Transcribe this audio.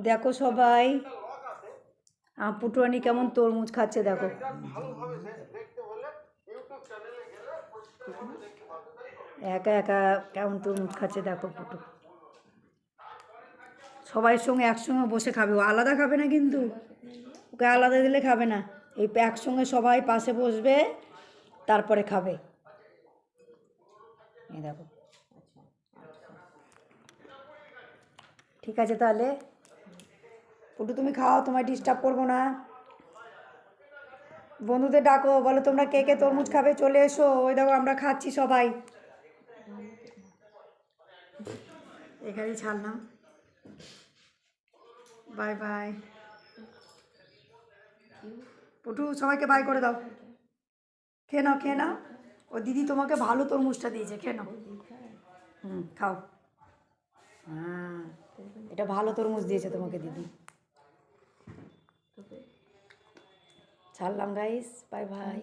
দেখো সবাই পুটুয়ানি কেমন তরমুজ খাচ্ছে দেখো। একা একা কেমন তরমুজ খাচ্ছে দেখো পুটু। সবাইয়ের সঙ্গে একসঙ্গে বসে খাবে, ও আলাদা খাবে না কিন্তু, ওকে আলাদা দিলে খাবে না। এই একসঙ্গে সবাই পাশে বসবে তারপরে খাবে। এই দেখো, ঠিক আছে তাহলে পুটু তুমি খাও, তোমায় ডিস্টার্ব করবো না। বন্ধুদের ডাকো, বলো তোমরা কে কে তরমুজ খাবে চলে এসো। ওই দেখো আমরা খাচ্ছি সবাই। এখানেই ছাড়লাম, বাই বাই। পুটু সবাইকে বাই করে দাও। খেয়ে নাও খেয়ে নাও, ও দিদি তোমাকে ভালো তরমুজটা দিয়েছে, খেয়ে নাও। খাও। হ্যাঁ, এটা ভালো তরমুজ দিয়েছে তোমাকে দিদি। ছাড়লাম গাইস, বাই বাই।